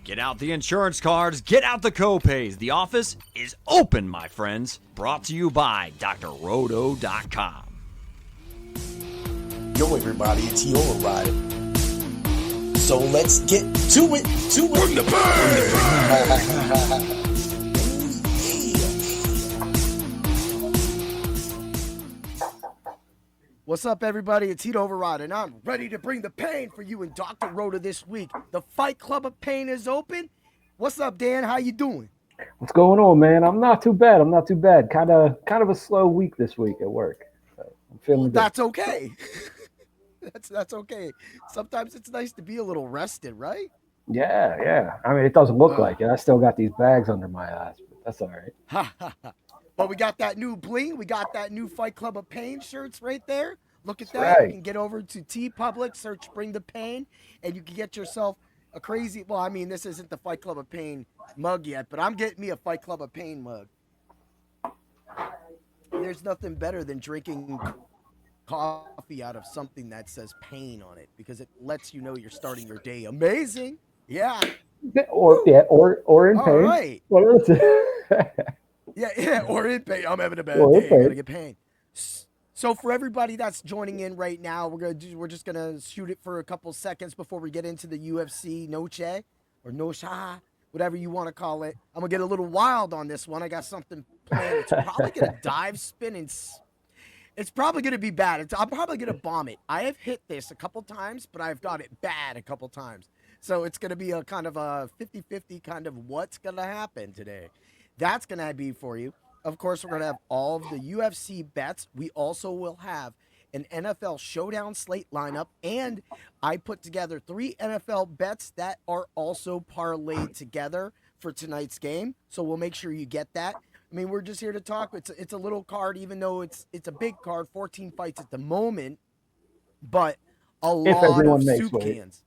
Get out the insurance cards, get out the copays. The office is open, my friends. Brought to you by drroto.com. Yo, everybody, it's Iheart. So let's get to it. Bring the pain! What's up, everybody? It's Heat Override, and I'm ready to bring the pain for you and Dr. Roto this week. The Fight Club of Pain is open. What's up, Dan? How you doing? What's going on, man? I'm not too bad. Kind of a slow week this week at work. So I'm feeling good. That's okay. That's okay. Sometimes it's nice to be a little rested, right? Yeah. I mean, it doesn't look like it. I still got these bags under my eyes, but that's all right. But we got that new bling. We got that new Fight Club of Pain shirts right there. Look at That's that. right. You can get over to TeePublic, search Bring the Pain, and you can get yourself a crazy, well, I mean, this isn't the Fight Club of Pain mug yet, but I'm getting me a Fight Club of Pain mug. There's nothing better than drinking coffee out of something that says pain on it, because it lets you know you're starting your day amazing. Yeah. Or in pain. All right. What is it? Yeah, or in pain. I'm having a bad Or in day. I pain. gotta get pain. So for everybody that's joining in right now, we're just gonna shoot it for a couple seconds before we get into the UFC Noche or Noche, whatever you want to call it. I'm gonna get a little wild on this one. I got something planned. It's probably gonna dive spin and it's probably gonna be bad. I'm probably gonna bomb it. I have hit this a couple times, but I've got it bad a couple times. So it's gonna be a kind of a 50-50 kind of what's gonna happen today. That's going to be for you. Of course, we're going to have all of the UFC bets. We also will have an NFL showdown slate lineup, and I put together 3 NFL bets that are also parlayed together for tonight's game. So we'll make sure you get that. I mean, we're just here to talk. It's a little card, even though it's a big card, 14 fights at the moment, but a lot of soup cans.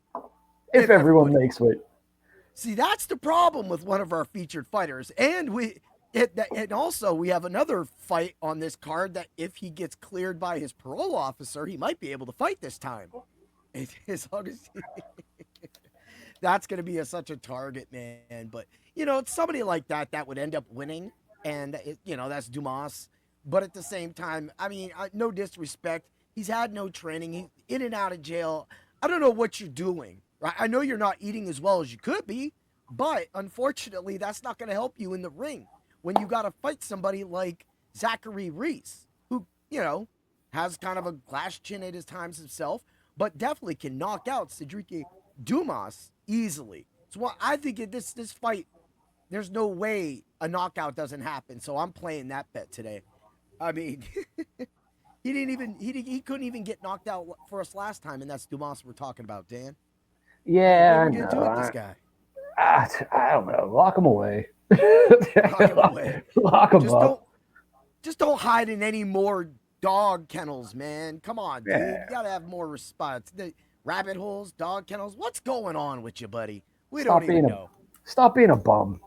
If everyone makes weight. See, that's the problem with one of our featured fighters. And also we have another fight on this card that if he gets cleared by his parole officer, he might be able to fight this time. As long as that's going to be such a target, man. But, it's somebody like that would end up winning. And, that's Dumas. But at the same time, I mean, no disrespect. He's had no training. He's in and out of jail. I don't know what you're doing. I know you're not eating as well as you could be, but unfortunately, that's not going to help you in the ring when you got to fight somebody like Zachary Reese, who, has kind of a glass chin at his times himself, but definitely can knock out Cedric Dumas easily. So I think this fight, there's no way a knockout doesn't happen. So I'm playing that bet today. I mean, he couldn't even get knocked out for us last time, and that's Dumas we're talking about, Dan. Yeah, what are we gonna do with this guy? I don't know. Lock him away. Lock him away. Lock him up. Just don't hide in any more dog kennels, man. Come on, dude. Yeah. You gotta have more response. The rabbit holes, dog kennels. What's going on with you, buddy? We don't even know. Stop being a bum.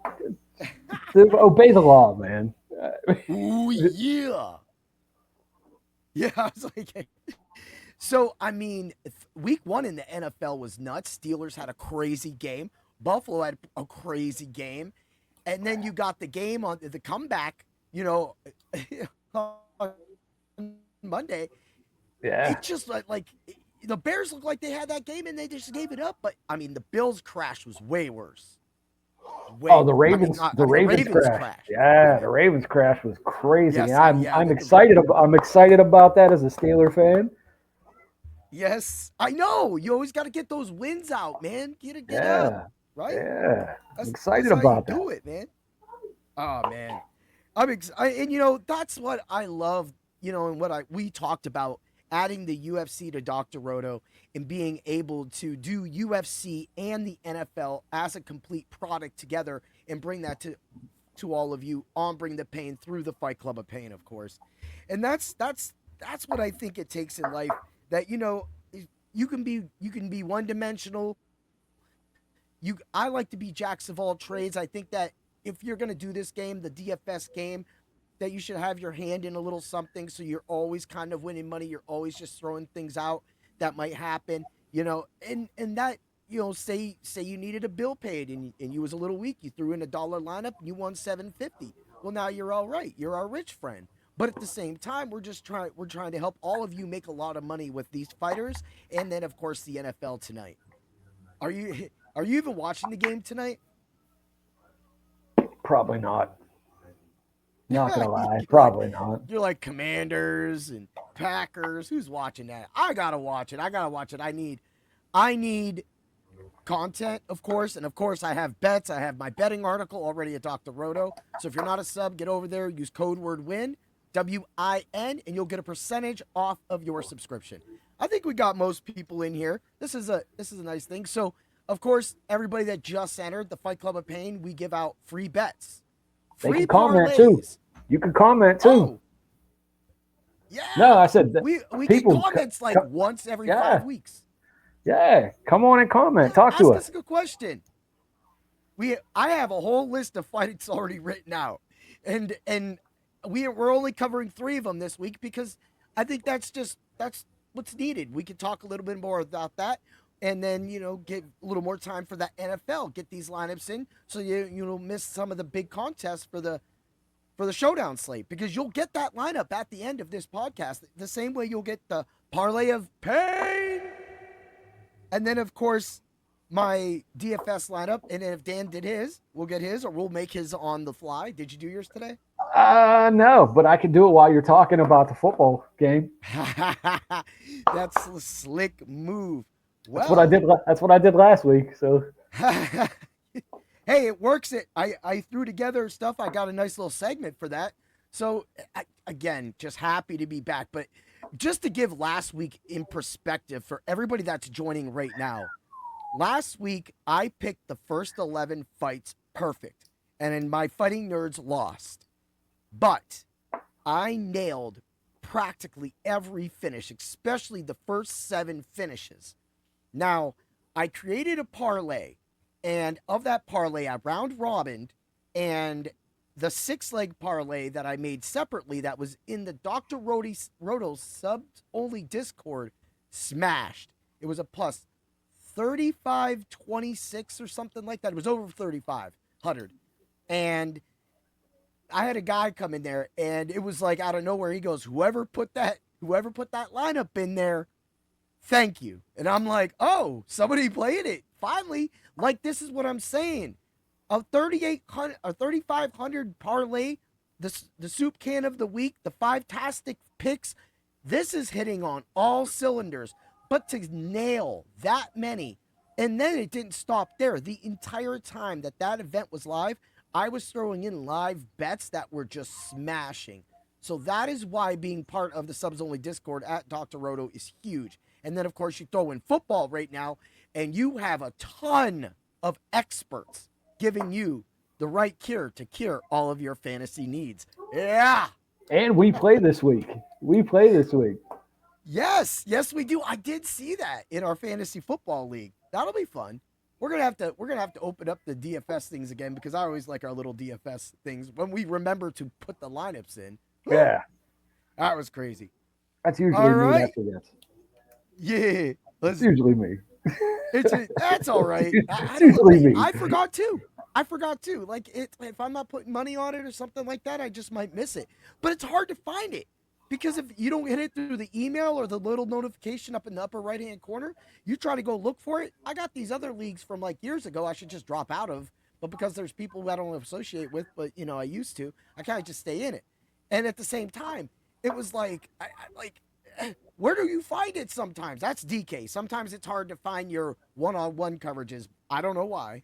Obey the law, man. Ooh, yeah. Yeah, I was like, so, I mean, week 1 in the NFL was nuts. Steelers had a crazy game. Buffalo had a crazy game. And then you got the game on the comeback, on Monday. Yeah. It just like the Bears looked like they had that game and they just gave it up. But, I mean, the Bills crash was way worse. The Ravens crash. Yeah, the Ravens crash was crazy. Yes, I'm excited. I'm excited about that as a Steeler fan. Yes, I know. You always got to get those wins out, man. Get up, right? Yeah, I'm excited about that. Do it, man. Oh man, and that's what I love. And what we talked about adding the UFC to Dr. Roto and being able to do UFC and the NFL as a complete product together and bring that to all of you on Bring the Pain through the Fight Club of Pain, of course. And that's what I think it takes in life. That you can be one dimensional. I like to be jacks of all trades. I think that if you're gonna do this game, the DFS game, that you should have your hand in a little something, so you're always kind of winning money. You're always just throwing things out that might happen, and that say you needed a bill paid and you was a little weak. You threw in $1 lineup and you won $7.50. Well, now you're all right. You're our rich friend. But at the same time, we're trying to help all of you make a lot of money with these fighters, and then of course the NFL tonight. Are you even watching the game tonight? Probably not. Not gonna lie, probably not. You're like Commanders and Packers. Who's watching that? I gotta watch it. I need content, of course, and of course I have bets. I have my betting article already at Dr. Roto. So if you're not a sub, get over there. Use code word WIN, WIN, and you'll get a percentage off of your subscription. I think we got most people in here. This is a nice thing. So of course, everybody that just entered the Fight Club of Pain, we give out free bets. They can comment too. You can comment too. Oh. Yeah. No, I said we get comments like once every 5 weeks. Yeah, come on and comment. Talk to us. Ask us a good question. I have a whole list of fights already written out, and we're only covering 3 of them this week because I think that's what's needed. We could talk a little bit more about that, and then get a little more time for that NFL. Get these lineups in so you don't miss some of the big contests for the showdown slate, because you'll get that lineup at the end of this podcast the same way you'll get the Parlay of Pain. And then, of course, my DFS lineup. And if Dan did his, we'll get his, or we'll make his on the fly. Did you do yours today? No, but I can do it while you're talking about the football game. That's a slick move. Well, that's what I did last week. So, hey, it works. I threw together stuff. I got a nice little segment for that. So, again, just happy to be back. But just to give last week in perspective for everybody that's joining right now, last week I picked the first 11 fights perfect, and then my fighting nerds lost. But I nailed practically every finish, especially the first 7 finishes. Now, I created a parlay, and of that parlay, I round robined, and the 6-leg parlay that I made separately that was in the Dr. Roto subs-only Discord smashed. It was a plus 3526 or something like that. It was over 3,500. And I had a guy come in there, and it was like out of nowhere. He goes, whoever put that lineup in there, thank you. And I'm like, oh, somebody played it. Finally, like, this is what I'm saying. A 3,500 parlay, the soup can of the week, the 5-tastic picks. This is hitting on all cylinders. But to nail that many, and then it didn't stop there. The entire time that event was live, I was throwing in live bets that were just smashing. So that is why being part of the subs-only Discord at Dr. Roto is huge. And then, of course, you throw in football right now, and you have a ton of experts giving you the right cure to cure all of your fantasy needs. Yeah. And we play this week. Yes, we do. I did see that in our fantasy football league. That'll be fun. We're gonna have to open up the DFS things again, because I always like our little DFS things when we remember to put the lineups in. Yeah, that was crazy. That's usually me. That forgets. Yeah, it's usually me. That's all right. I forgot too. Like, if I'm not putting money on it or something like that, I just might miss it. But it's hard to find it, because if you don't hit it through the email or the little notification up in the upper right-hand corner, you try to go look for it. I got these other leagues from like years ago I should just drop out of, but because there's people I don't associate with, but I used to, I kind of just stay in it. And at the same time, it was like, where do you find it sometimes? That's DK. Sometimes it's hard to find your one-on-one coverages. I don't know why.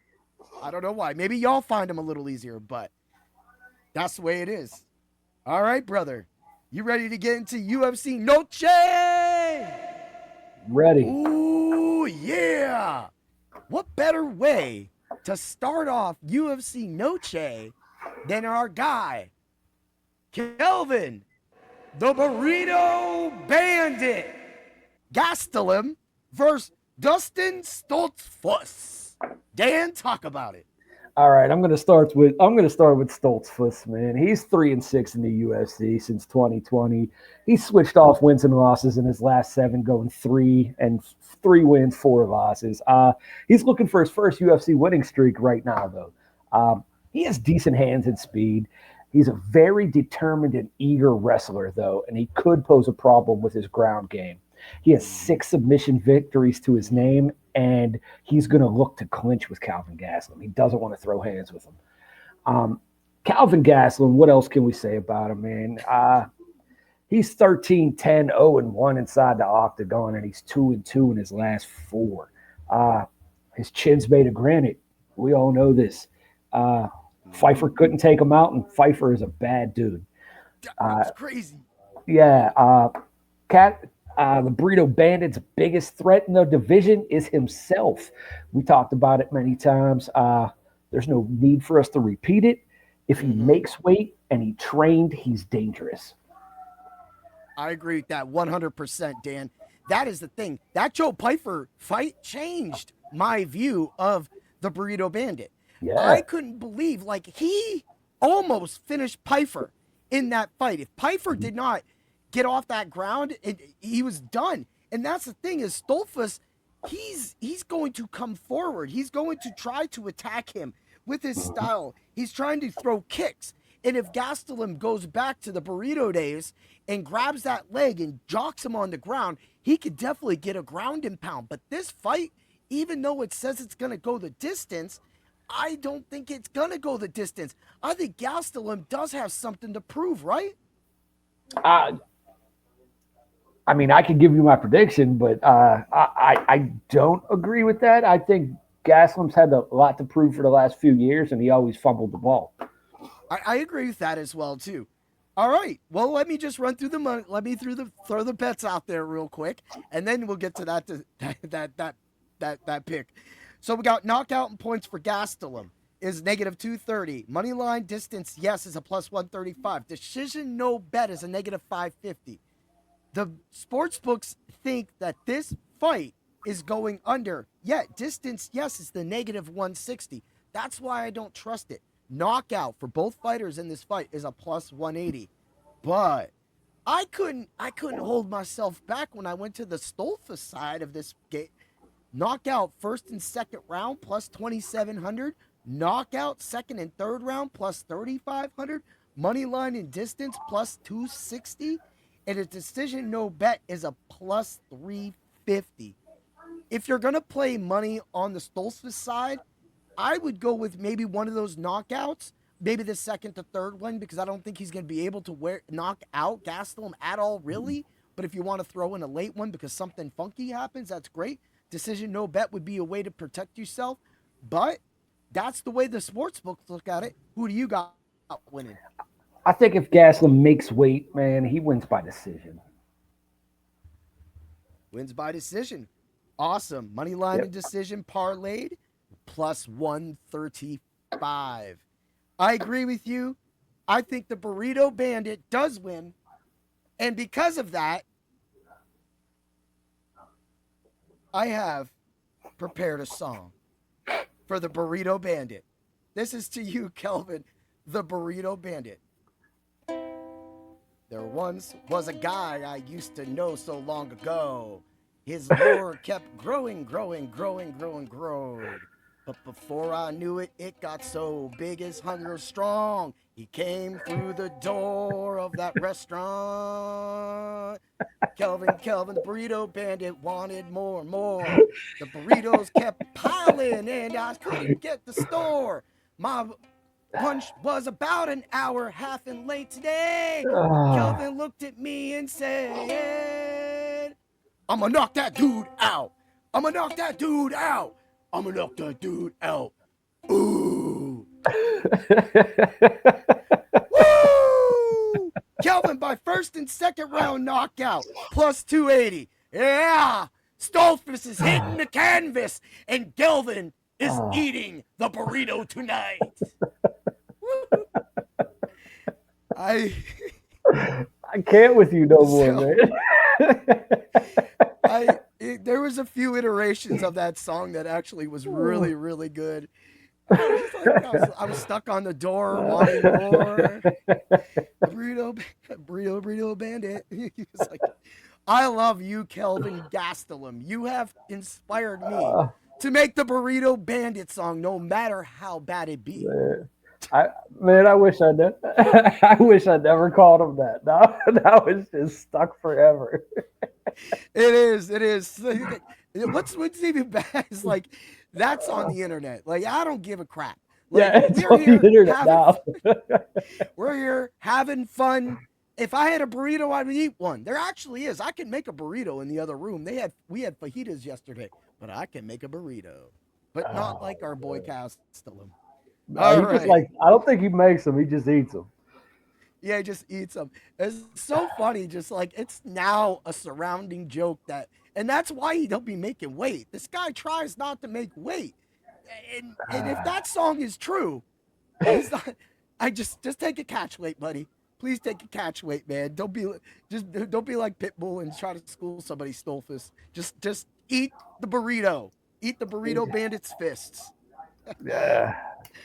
Maybe y'all find them a little easier, but that's the way it is. All right, brother. You ready to get into UFC Noche? Ready. Ooh, yeah. What better way to start off UFC Noche than our guy, Kelvin, the Burrito Bandit, versus Dustin Stoltzfus. Dan, talk about it. All right, I'm gonna start with Stoltzfus, man. He's 3-6 in the UFC since 2020. He switched off wins and losses in his last 7, going 3 wins, 4 losses. He's looking for his first UFC winning streak right now, though. He has decent hands and speed. He's a very determined and eager wrestler, though, and he could pose a problem with his ground game. He has 6 submission victories to his name, and he's going to look to clinch with Calvin Gastelum. He doesn't want to throw hands with him. Calvin Gastelum, what else can we say about him, man? He's 13-10, 0-1 inside the octagon, and he's 2-2 in his last 4. His chin's made of granite. We all know this. Pfeiffer couldn't take him out, and Pfeiffer is a bad dude. That's crazy. Yeah. The Burrito Bandit's biggest threat in the division is himself. We talked about it many times. There's no need for us to repeat it. If he makes weight and he trained, he's dangerous. I agree with that 100%, Dan. That is the thing. That Joe Pfeiffer fight changed my view of the Burrito Bandit. Yeah. I couldn't believe, like, he almost finished Pfeiffer in that fight. If Pfeiffer did not get off that ground, he was done. And that's the thing is Stoltzfus, he's going to come forward. He's going to try to attack him with his style. He's trying to throw kicks. And if Gastelum goes back to the burrito days and grabs that leg and jocks him on the ground, he could definitely get a ground and pound. But this fight, even though it says it's going to go the distance, I don't think it's going to go the distance. I think Gastelum does have something to prove, right? I mean, I could give you my prediction, but I don't agree with that. I think Gastelum's had a lot to prove for the last few years, and he always fumbled the ball. I agree with that as well, too. All right. Well, let me just run through the money. Let me throw the bets out there real quick, and then we'll get to that pick. So we got knockout and points for Gastelum is -230. Money line distance, yes, is a +135. Decision no bet is a -550. The sports books think that this fight is going under. Yet distance, yes, is the -160. That's why I don't trust it. Knockout for both fighters in this fight is a +180. But I couldn't hold myself back when I went to the Stoltzfus side of this game. Knockout first and second round +2,700. Knockout second and third round +3,500. Money line and distance +260. And a decision no bet is a +350. If you're going to play money on the Stoltzfus side, I would go with maybe one of those knockouts, maybe the second to third one, because I don't think he's going to be able to knock out Gastelum at all, really. But if you want to throw in a late one because something funky happens, that's great. Decision no bet would be a way to protect yourself. But that's the way the sports books look at it. Who do you got winning? I think if Gastelum makes weight, man, he wins by decision. Wins by decision. Awesome. Money line and decision parlayed +135. I agree with you. I think the Burrito Bandit does win. And because of that, I have prepared a song for the Burrito Bandit. This is to you, Kelvin, the Burrito Bandit. There once was a guy I used to know so long ago. His lure kept growing. But before I knew it, it got so big, his hunger strong. He came through the door of that restaurant. Kelvin, the Burrito Bandit wanted more and more. The burritos kept piling and I couldn't get the store. My lunch was about an hour half and late today. Kelvin looked at me and said, I'm gonna knock that dude out. I'm gonna knock that dude out. I'm gonna knock that dude out. Ooh. Woo! Kelvin by first and second round knockout, +280. Yeah! Stoltzfus is hitting the canvas, and Kelvin is eating the burrito tonight. I can't with you no more, man. There was a few iterations of that song that actually was really, really good. I was stuck on the door wanting more. Burrito bandit. He was like, I love you, Kelvin Gastelum. You have inspired me to make the Burrito Bandit song, no matter how bad it be. Man, I wish I did. I wish I never called him that. That was just stuck forever. It is. What's even bad is like that's on the internet. Like I don't give a crap. Like Yeah, it's on the internet now. We're here having fun. If I had a burrito, I would eat one. There actually is. I can make a burrito in the other room. We had fajitas yesterday, but I can make a burrito. But not like our boy Castellum. I don't think he makes them. He just eats them. Yeah, he just eats them. It's so funny. Just like it's now a surrounding joke and that's why he don't be making weight. This guy tries not to make weight, and if that song is true, he's not. Just take a catch weight, buddy. Please take a catch weight, man. Don't be like Pitbull and try to school somebody Stolfus. Just eat the burrito. Eat the Burrito Bandit's fists. Yeah.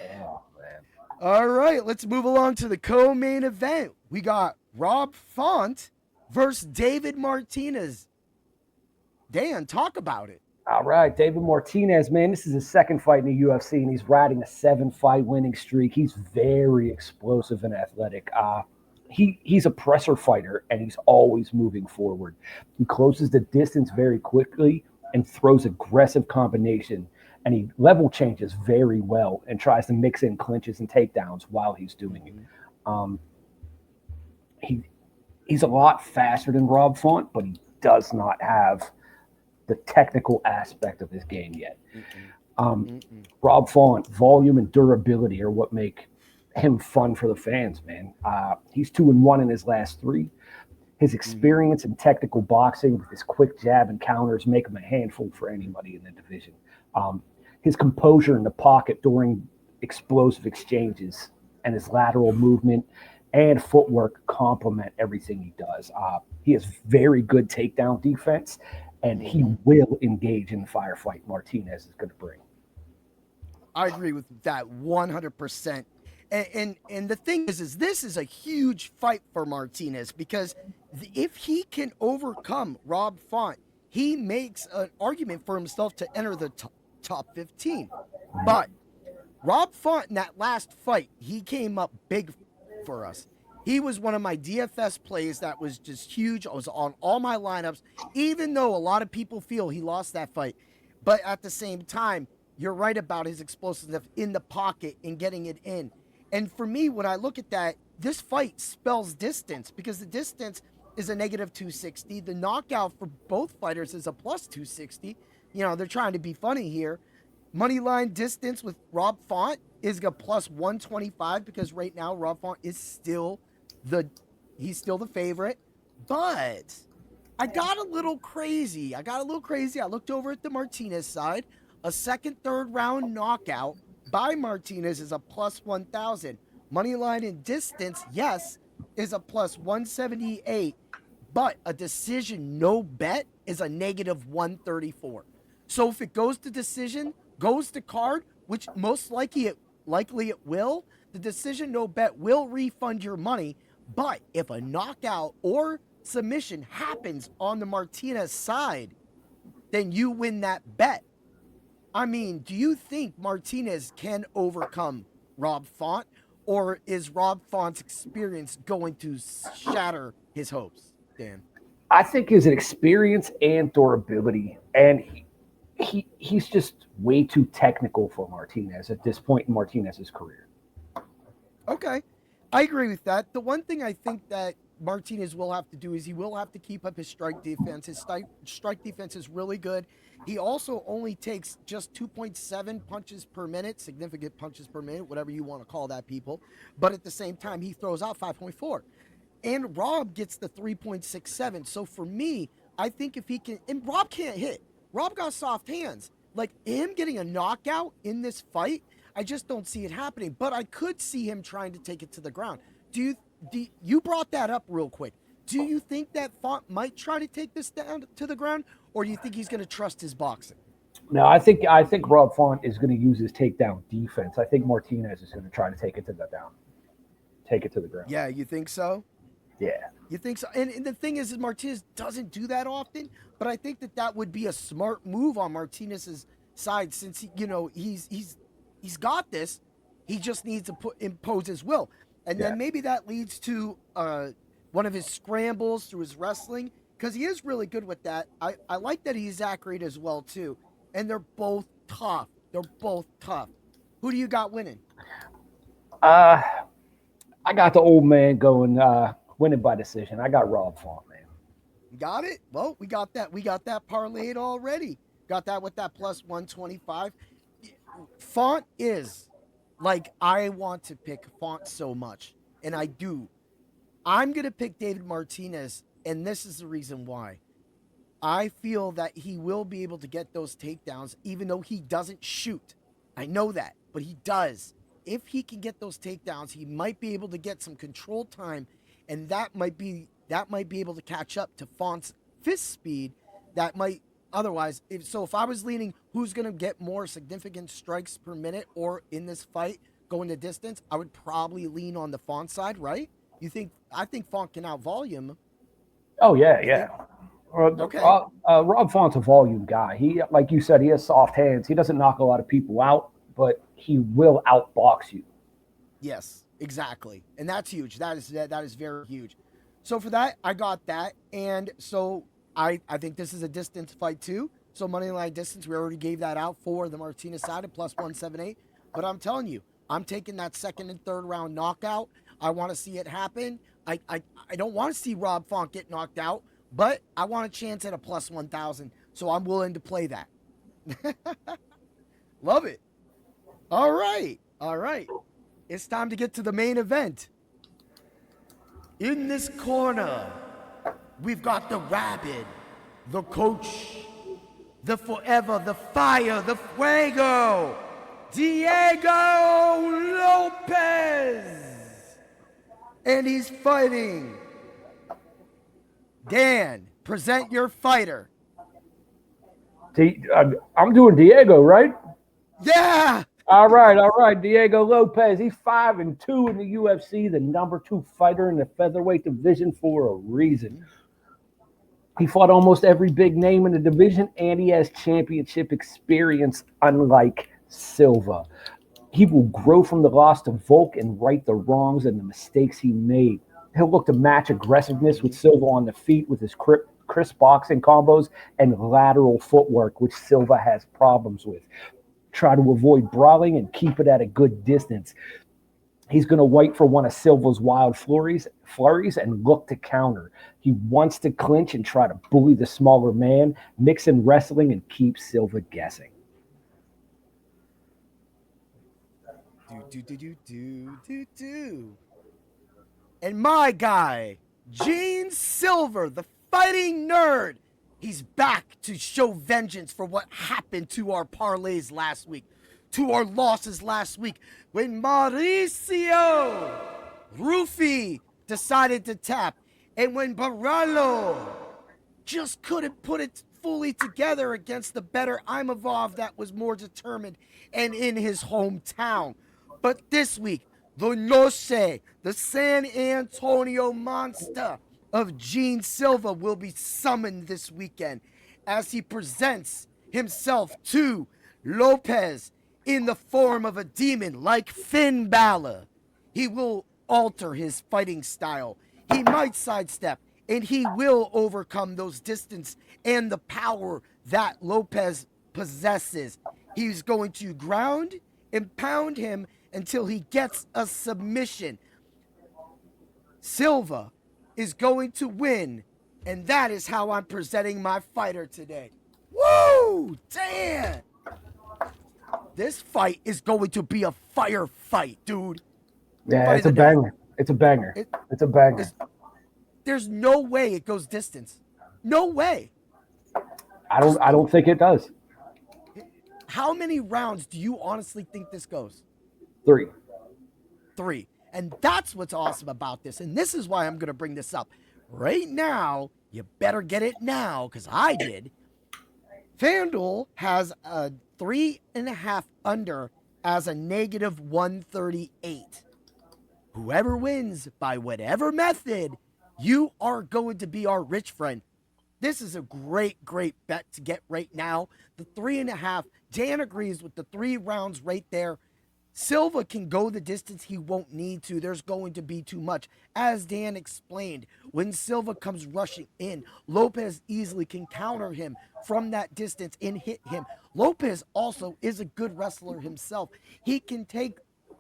Oh man. All right, let's move along to the co-main event. We got Rob Font versus David Martinez. Dan, talk about it. All right, David Martinez, man, this is his second fight in the UFC, and he's riding a 7-fight winning streak. He's very explosive and athletic. He's a presser fighter, and he's always moving forward. He closes the distance very quickly and throws aggressive combination, and he level changes very well and tries to mix in clinches and takedowns while he's doing it. He's a lot faster than Rob Font, but he does not have the technical aspect of his game yet. Rob Font, volume and durability are what make him fun for the fans, man. He's 2-1 in his last 3. His experience in technical boxing with his quick jab and counters make him a handful for anybody in the division. His composure in the pocket during explosive exchanges and his lateral movement and footwork complement everything he does. He has very good takedown defense, and he will engage in the firefight Martinez is going to bring. I agree with that 100%. And the thing is this is a huge fight for Martinez because if he can overcome Rob Font, he makes an argument for himself to enter the top 15. But Rob Font in that last fight, he came up big for us. He was one of my DFS plays that was just huge. I was on all my lineups, even though a lot of people feel he lost that fight. But at the same time, you're right about his explosiveness in the pocket and getting it in. And for me, when I look at that, this fight spells distance because the distance is a negative 260. The knockout for both fighters is a plus 260. You know, they're trying to be funny here. Moneyline distance with Rob Font is a plus 125 because right now Rob Font is still he's still the favorite. But I got a little crazy. I looked over at the Martinez side. A second, third round knockout by Martinez is a plus 1,000. Moneyline in distance, yes, is a plus 178. But a decision no bet is a negative 134. So if it goes to decision, goes to card, which most likely it will, the decision no bet will refund your money. But if a knockout or submission happens on the Martinez side, then you win that bet. I mean, do you think Martinez can overcome Rob Font, or is Rob Font's experience going to shatter his hopes, Dan? I think his experience and durability, and he's just way too technical for Martinez at this point in Martinez's career. Okay, I agree with that. The one thing I think that Martinez will have to do is he will have to keep up his strike defense. His strike defense is really good. He also only takes just 2.7 punches per minute, significant punches per minute, whatever you want to call that, people. But at the same time, he throws out 5.4. And Rob gets the 3.67. So for me, I think if he can, and Rob can't hit. Rob got soft hands. Like him getting a knockout in this fight, I just don't see it happening. But I could see him trying to take it to the ground. You brought that up real quick. Do you think that Font might try to take this down to the ground, or do you think he's going to trust his boxing? No, I think Rob Font is going to use his takedown defense. I think Martinez is going to try to take it to the ground. Yeah, you think so? Yeah. You think so? And the thing is Martinez doesn't do that often, but I think that would be a smart move on Martinez's side since he's got this. He just needs to impose his will, and then maybe that leads to one of his scrambles through his wrestling because he is really good with that. I like that he's accurate as well too, and they're both tough. Who do you got winning? I got the old man going winning by decision. I got Rob Font, man. You got it? Well, we got that. We got that parlayed already. Got that with that plus 125. Font is like I want to pick Font so much, and I do. I'm going to pick David Martinez, and this is the reason why. I feel that he will be able to get those takedowns, even though he doesn't shoot. I know that, but he does. If he can get those takedowns, he might be able to get some control time, and that might be able to catch up to Font's fist speed. That might otherwise. If I was leaning, who's going to get more significant strikes per minute or in this fight going the distance, I would probably lean on the Font side, right? I think Font can out-volume. Oh, yeah. Okay. Rob Font's a volume guy. He, like you said, he has soft hands. He doesn't knock a lot of people out, but he will outbox you. Yes, exactly. And that's huge. That is very huge. So for that, I got that. And so I think this is a distance fight too. So money line distance, we already gave that out for the Martinez side at plus 178. But I'm telling you, I'm taking that second and third round knockout. I want to see it happen. I don't want to see Rob Font get knocked out, but I want a chance at a plus 1,000. So I'm willing to play that. Love it. All right. It's time to get to the main event. In this corner, we've got the Rabid, the Coach, the Forever, the Fire, the Fuego, Diego Lopes. And he's fighting. Dan, present your fighter. I'm doing Diego, right? Yeah. All right. Diego Lopes. He's 5-2 in the UFC, the number 2 fighter in the featherweight division for a reason. He fought almost every big name in the division, and he has championship experience, unlike Silva. He will grow from the loss to Volk and right the wrongs and the mistakes he made. He'll look to match aggressiveness with Silva on the feet with his crisp boxing combos and lateral footwork, which Silva has problems with. Try to avoid brawling and keep it at a good distance. He's going to wait for one of Silva's wild flurries and look to counter. He wants to clinch and try to bully the smaller man, mix in wrestling, and keep Silva guessing. And my guy, Gene Silver, the fighting nerd, he's back to show vengeance for what happened to our parlays last week, to our losses last week, when Mauricio Rufy decided to tap, and when Baralo just couldn't put it fully together against the better Imavov that was more determined and in his hometown. But this week, the Noche, the San Antonio monster of Gene Silva, will be summoned this weekend as he presents himself to Lopes in the form of a demon like Finn Balor. He will alter his fighting style. He might sidestep, and he will overcome those distance and the power that Lopes possesses. He's going to ground and pound him until he gets a submission. Silva is going to win, and that is how I'm presenting my fighter today. Woo! Damn! This fight is going to be a fire fight, dude. Yeah, it's a banger. It's a banger. It's a banger. There's no way it goes distance. No way. I don't think it does. How many rounds do you honestly think this goes? 3. And that's what's awesome about this. And this is why I'm going to bring this up. Right now, you better get it now, because I did. FanDuel has a 3.5 under as a negative 138. Whoever wins by whatever method, you are going to be our rich friend. This is a great, great bet to get right now. The 3.5, Dan agrees with the 3 rounds right there. Silva can go the distance he won't need to. There's going to be too much. As Dan explained, when Silva comes rushing in, Lopes easily can counter him from that distance and hit him. Lopes also is a good wrestler himself. He can take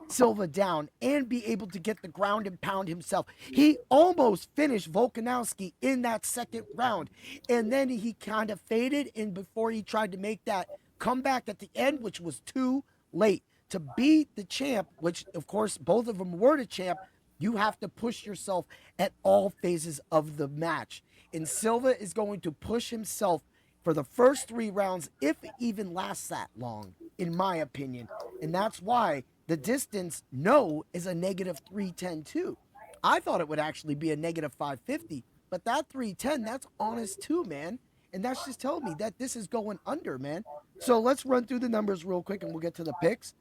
Silva down and be able to get the ground and pound himself. He almost finished Volkanovski in that second round, and then he kind of faded, and before he tried to make that comeback at the end, which was too late. To beat the champ, which of course both of them were the champ, you have to push yourself at all phases of the match. And Silva is going to push himself for the first 3 rounds, if it even lasts that long, in my opinion. And that's why the distance no is a negative 310 too. I thought it would actually be a negative 550, but that 310, that's honest too, man. And that's just telling me that this is going under, man. So let's run through the numbers real quick and we'll get to the picks.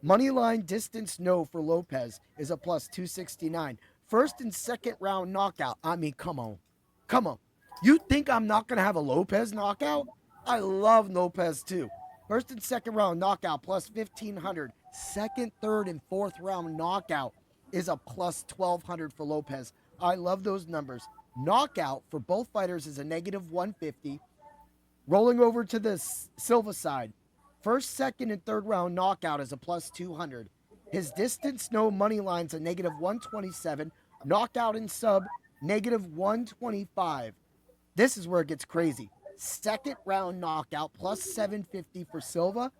Moneyline distance no for Lopes is a plus 269. First and second round knockout. I mean, come on. Come on. You think I'm not going to have a Lopes knockout? I love Lopes too. First and second round knockout plus 1,500. Second, third, and fourth round knockout is a plus 1,200 for Lopes. I love those numbers. Knockout for both fighters is a negative 150. Rolling over to the Silva side. First, second, and third round knockout is a plus 200. His distance no money line's a negative 127. Knockout and sub, negative 125. This is where it gets crazy. Second round knockout plus 750 for Silva.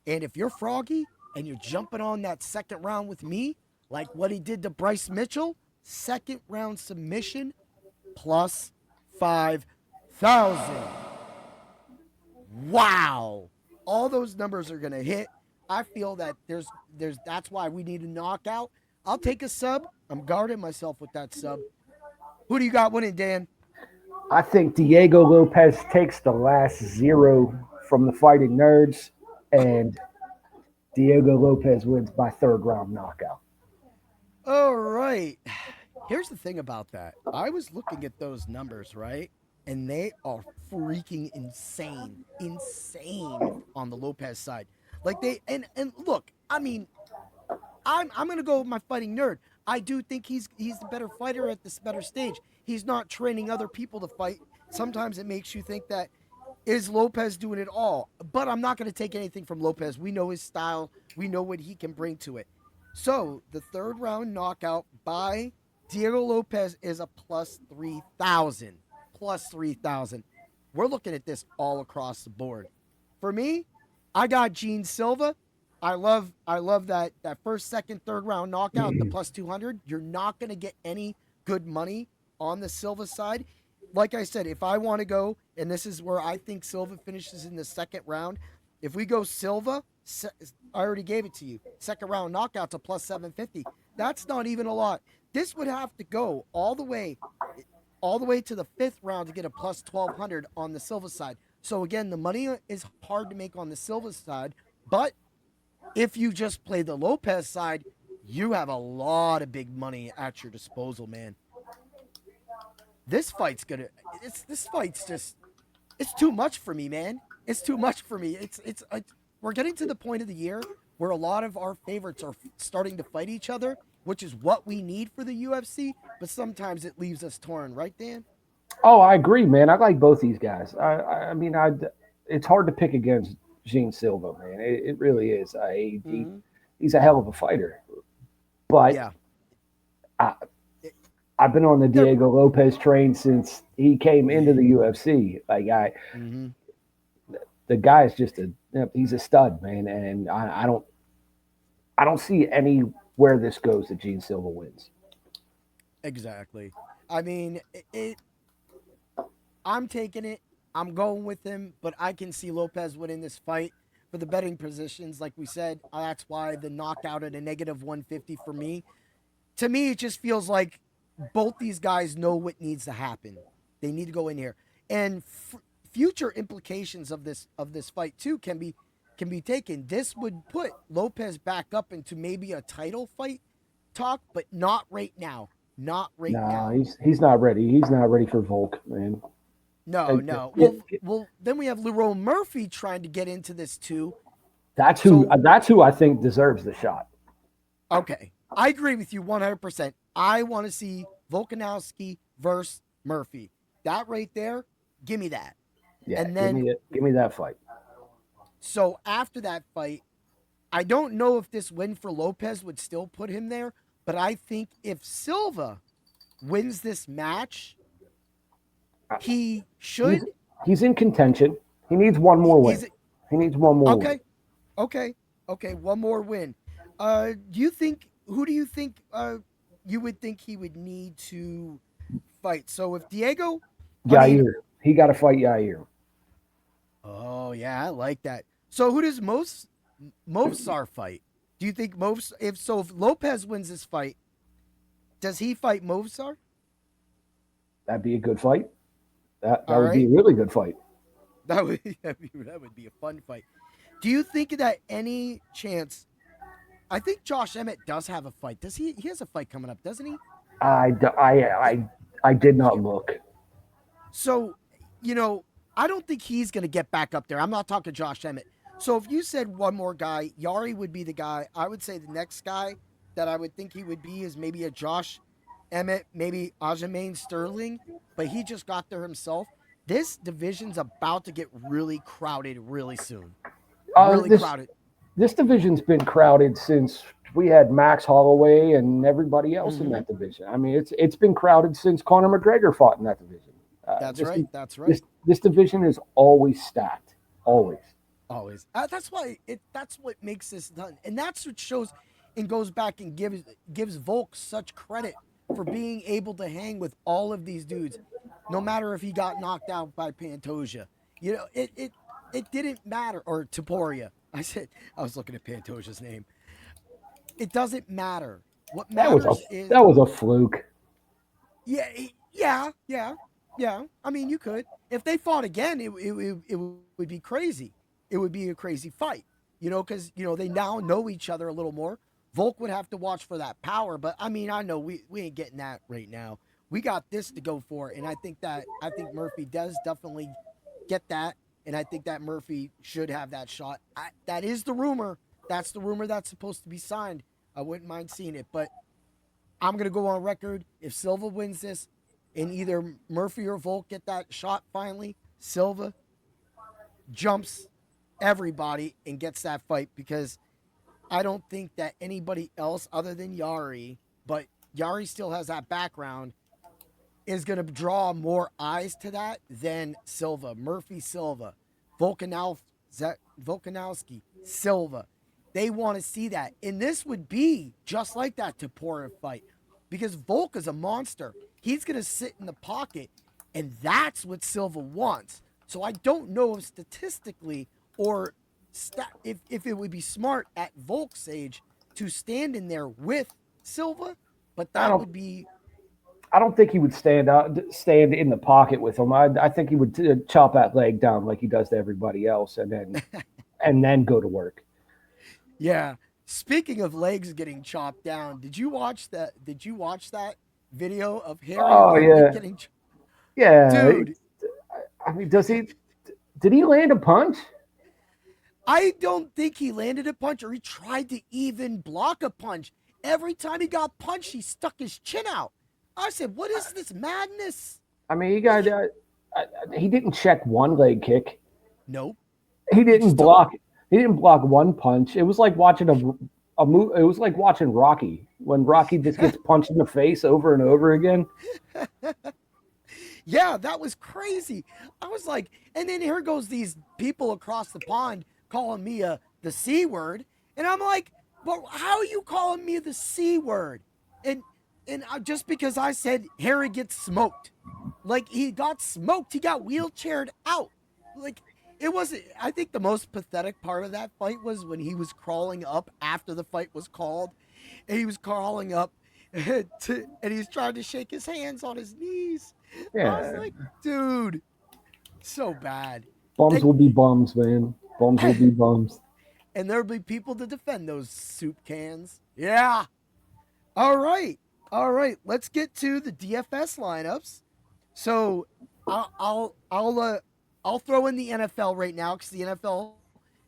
And if you're froggy and you're jumping on that second round with me, like what he did to Bryce Mitchell, second round submission plus 5,000. Wow. All those numbers are going to hit. I feel that that's why we need a knockout. I'll take a sub. I'm guarding myself with that sub. Who do you got winning, Dan? I think Diego Lopes takes the last 0 from the Fighting Nerds, and Diego Lopes wins by third round knockout. All right. Here's the thing about that. I was looking at those numbers, right? And they are freaking insane on the Lopes side. Like and look, I mean, I'm gonna go with my Fighting Nerd. I do think he's the better fighter at this better stage. He's not training other people to fight. Sometimes it makes you think that is Lopes doing it all. But I'm not gonna take anything from Lopes. We know his style. We know what he can bring to it. So the third round knockout by Diego Lopes is a plus 3,000. Plus 3,000. We're looking at this all across the board. For me, I got Gene Silva. I love that first, second, third round knockout, the plus 200. You're not going to get any good money on the Silva side. Like I said, if I want to go, and this is where I think Silva finishes in the second round, if we go Silva, I already gave it to you. Second round knockout to plus 750. That's not even a lot. This would have to go all the way to the fifth round to get a plus 1,200 on the Silva side. So again, the money is hard to make on the Silva side, but if you just play the Lopes side, you have a lot of big money at your disposal, man. This fight's too much for me, man. It's too much for me. We're getting to the point of the year where a lot of our favorites are starting to fight each other, which is what we need for the UFC, but sometimes it leaves us torn, right, Dan? Oh, I agree, man. I like both these guys. I mean, it's hard to pick against Gene Silva, man. It really is. He's a hell of a fighter. But yeah. I've been on the Diego Lopes train since he came into the UFC. Like the guy is just he's a stud, man. And I don't see anywhere this goes that Gene Silva wins. Exactly. I mean, I'm taking it. I'm going with him, but I can see Lopes winning this fight for the betting positions. Like we said, that's why the knockout at a negative 150 for me. To me, it just feels like both these guys know what needs to happen. They need to go in here. And future implications of this fight too can be taken. This would put Lopes back up into maybe a title fight talk, but not right now. Not right now. He's not ready. He's not ready for Volk, man. No. Well, then we have Lerone Murphy trying to get into this too. That's who I think deserves the shot. Okay, I agree with you 100%. I want to see Volkanovski versus Murphy. That right there, give me that. Yeah, and then give me that fight. So after that fight, I don't know if this win for Lopes would still put him there, but I think if Silva wins this match, he should. He's in contention. He needs one more win. He needs one more win. Okay. One more win. Who do you think you would think he would need to fight? So if Diego Yair, he got to fight Yair. Oh yeah, I like that. So who does Movsar fight? Do you think if Lopes wins this fight, does he fight Movsar? That'd be a good fight. That would be a really good fight. That would be a fun fight. Do you think that any chance? I think Josh Emmett does have a fight. Does he? He has a fight coming up, doesn't he? I did not look. So, I don't think he's going to get back up there. I'm not talking Josh Emmett. So if you said one more guy, Yari would be the guy. I would say the next guy that I would think he would be is maybe a Josh Emmett, maybe Aljamain Sterling, but he just got there himself. This division's about to get really crowded really soon. Crowded. This division's been crowded since we had Max Holloway and everybody else in that division. I mean, it's been crowded since Conor McGregor fought in that division. That's right. This division is always stacked. Always. That's what makes this done, and that's what shows and goes back and gives Volk such credit for being able to hang with all of these dudes, no matter if he got knocked out by Pantoja. It didn't matter, or Topuria. I was looking at Pantoja's name. It doesn't matter. What matters is that was a fluke. Yeah. I mean, you could. If they fought again, it would be crazy. It would be a crazy fight, because they now know each other a little more. Volk would have to watch for that power, but I mean, I know we ain't getting that right now. We got this to go for, and I think Murphy does definitely get that, and I think that Murphy should have that shot. That is the rumor. That's the rumor that's supposed to be signed. I wouldn't mind seeing it, but I'm gonna go on record. If Silva wins this, and either Murphy or Volk get that shot finally, Silva jumps everybody and gets that fight, because I don't think that anybody else other than Yari, but Yari still has that background, is going to draw more eyes to that than Silva. Murphy, Silva, Volkanovski, Silva. They want to see that. And this would be just like that Topuria fight, because Volk is a monster. He's going to sit in the pocket, and that's what Silva wants. So I don't know if statistically or if it would be smart at Volk's age to stand in there with Silva, but that would be. I don't think he would stand in the pocket with him. I think he would chop that leg down like he does to everybody else, and then go to work. Yeah. Speaking of legs getting chopped down, did you watch that video of Harry? Oh yeah. Yeah, dude. I mean, did he land a punch? I don't think he landed a punch, or he tried to even block a punch. Every time he got punched, he stuck his chin out. I said, what is this madness? I mean, he didn't check one leg kick. Nope. He didn't block one punch. It was like watching a movie. It was like watching Rocky, when Rocky just gets punched in the face over and over again. Yeah, that was crazy. I was like, and then here goes these people across the pond calling me the C word. And I'm like, well, how are you calling me the C word? And just because I said Harry gets smoked. Like, he got smoked. He got wheelchaired out. Like, it wasn't. I think the most pathetic part of that fight was when he was crawling up after the fight was called. And he was crawling up and he's trying to shake his hands on his knees. Yeah. I was like, dude, So bad. Bums will be bums, man. Bums will be bums. And there'll be people to defend those soup cans. Yeah. All right. All right. Let's get to the DFS lineups. So I'll throw in the NFL right now because the NFL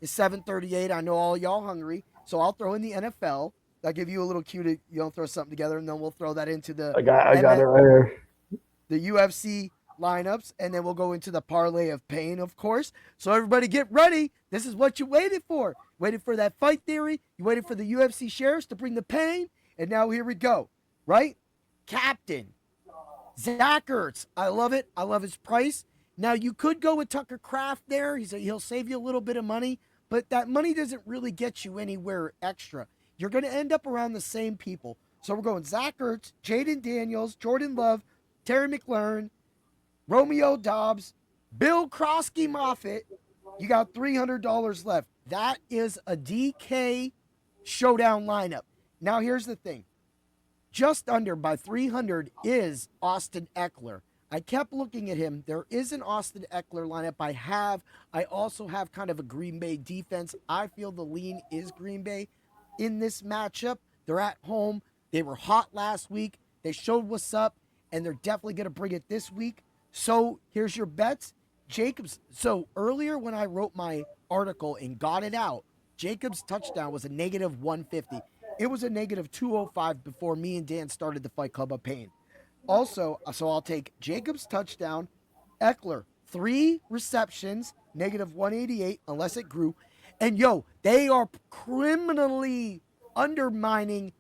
is 7:38. I know all y'all hungry, so I'll throw in the NFL. I'll give you a little cue to throw something together, and then we'll throw that into the I got it right here. the UFC lineups, and then we'll go into the Parlay of Pain, of course. So everybody get ready. This is what you waited for. Waited for that fight theory. You waited for the UFC shares to bring the pain, and now here we go. Right? Captain Zach Ertz. I love it. I love his price. Now you could go with Tucker Kraft there. He'll save you a little bit of money, but that money doesn't really get you anywhere extra. You're going to end up around the same people. So we're going Zach Ertz, Jaden Daniels, Jordan Love, Terry McLaurin, Romeo Dobbs, Bill Krosky Moffitt. You got $300 left. That is a DK showdown lineup. Now here's the thing. Just under by 300 is Austin Eckler. I kept looking at him. There is an Austin Eckler lineup I also have kind of a Green Bay defense. I feel the lean is Green Bay in this matchup. They're at home. They were hot last week. They showed what's up, and they're definitely going to bring it this week. So here's your bets. Jacobs. So earlier when I wrote my article and got it out, Jacobs' touchdown was a negative 150. It was a negative 205 before me and Dan started the Fight Club of Pain. Also, so I'll take Jacobs' touchdown, Eckler, 3 receptions, negative 188, unless it grew. And they are criminally undermining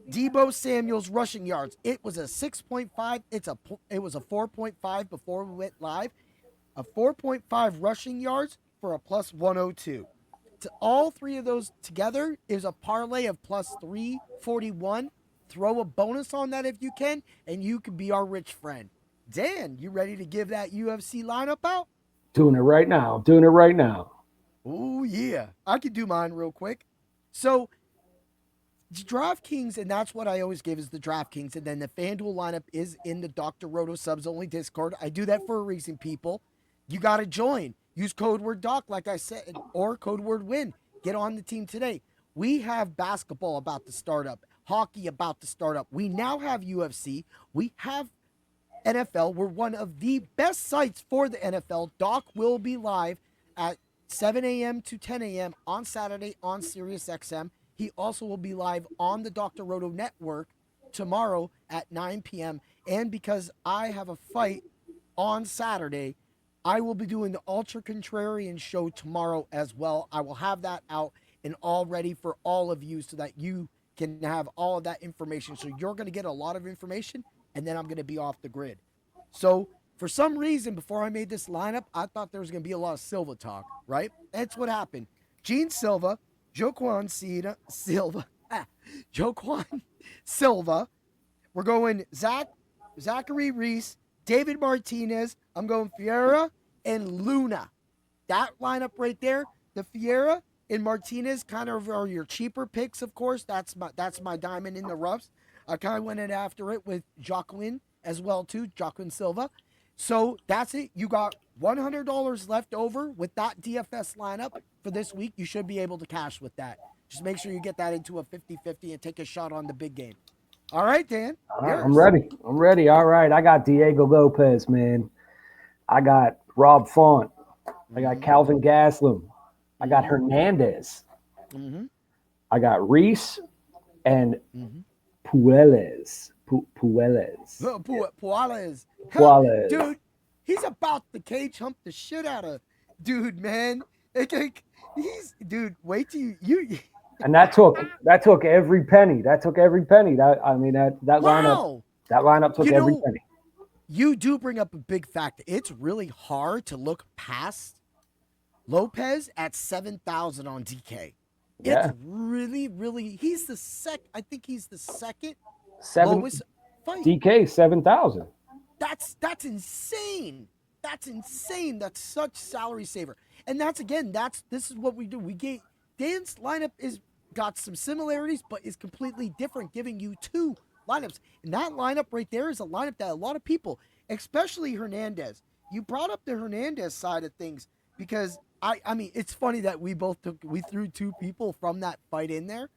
Deebo Samuel's rushing yards. It was a 6.5. It was a 4.5 before we went live. A 4.5 rushing yards for a plus 102. To all 3 of those together is a parlay of plus 341. Throw a bonus on that if you can, and you can be our rich friend. Dan, you ready to give that UFC lineup out? Doing it right now. Oh, yeah. I can do mine real quick. So, DraftKings, and that's what I always give is the DraftKings, and then the FanDuel lineup is in the Dr. Roto Subs Only Discord. I do that for a reason, people. You got to join. Use code word DOC, like I said, or code word WIN. Get on the team today. We have basketball about to start up, hockey about to start up. We now have UFC. We have NFL. We're one of the best sites for the NFL. Doc will be live at 7 a.m. to 10 a.m. on Saturday on SiriusXM. He also will be live on the Dr. Roto Network tomorrow at 9 p.m. And because I have a fight on Saturday, I will be doing the Ultra Contrarian show tomorrow as well. I will have that out and all ready for all of you so that you can have all of that information. So you're going to get a lot of information, and then I'm going to be off the grid. So for some reason, before I made this lineup, I thought there was going to be a lot of Silva talk, right? That's what happened. Gene Silva, Joaquin Silva. We're going Zachary Reese, David Martinez. I'm going Fiera and Luna. That lineup right there, the Fiera and Martinez kind of are your cheaper picks, of course. That's my diamond in the roughs. I kind of went in after it with Joaquin as well, too, Joaquin Silva. So that's it. You got $100 left over with that DFS lineup for this week. You should be able to cash with that. Just make sure you get that into a 50-50 and take a shot on the big game. All right, Dan. All right, I'm ready. All right. I got Diego Lopez, man. I got Rob Font. I got Calvin Gaslam. I got Hernandez. Mm-hmm. I got Reese and Puelles. Puelles. Dude, he's about to cage hump the shit out of dude, man. Dude, wait till you and that took every penny. That lineup took every penny. You do bring up a big fact. It's really hard to look past Lopez at 7,000 on DK. Yeah. It's really, really. He's the second. I think he's the second lowest fight. DK 7,000. That's insane. That's insane. That's such salary saver. And this is what we do. Dan's lineup is got some similarities, but is completely different, giving you 2 lineups. And that lineup right there is a lineup that a lot of people, especially Hernandez, you brought up the Hernandez side of things because I mean, it's funny that we threw two people from that fight in there,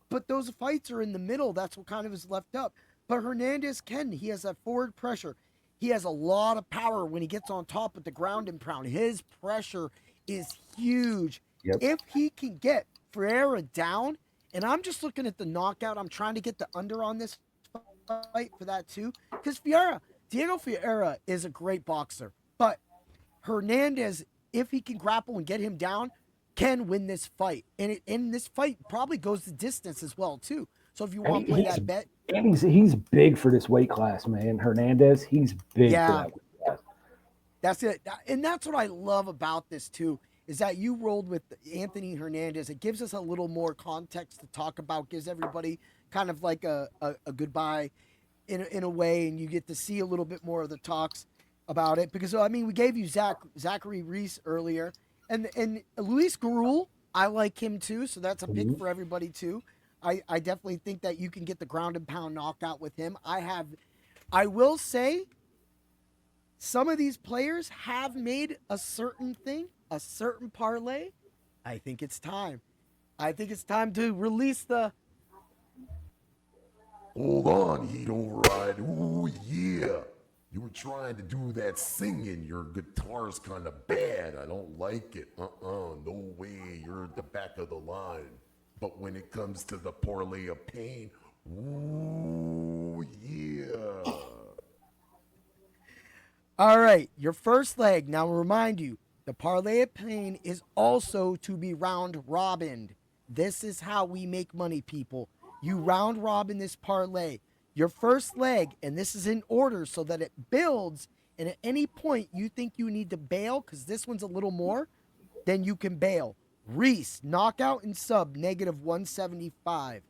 but those fights are in the middle. That's what kind of is left up. But Hernandez he has that forward pressure. He has a lot of power when he gets on top of the ground and pound. His pressure is huge. Yep. If he can get Ferreira down, and I'm just looking at the knockout, I'm trying to get the under on this fight for that too. Because Diego Ferreira is a great boxer. But Hernandez, if he can grapple and get him down, can win this fight. And this fight probably goes the distance as well too. So if you want to play that bet. And he's big for this weight class, man. Hernandez, he's big for that weight class. That's it. And that's what I love about this too, is that you rolled with Anthony Hernandez. It gives us a little more context to talk about, gives everybody kind of like a goodbye in a way, and you get to see a little bit more of the talks about it. Because, I mean, we gave you Zachary Reese earlier, and Luis Garul, I like him too, so that's a pick for everybody too. I definitely think that you can get the ground and pound knockout with him. I will say, some of these players have made a certain parlay. I think it's time. I think it's time to release the... Hold on, he don't ride. Ooh, yeah. You were trying to do that singing. Your guitar's kind of bad. I don't like it. No way. You're at the back of the line. But when it comes to the Parlay of Pain, ooh, yeah. All right, your first leg. Now, I'll remind you, the Parlay of Pain is also to be round robined. This is how we make money, people. You round robin this parlay. Your first leg, and this is in order so that it builds, and at any point you think you need to bail, because this one's a little more, then you can bail. Reese, knockout and sub, -175.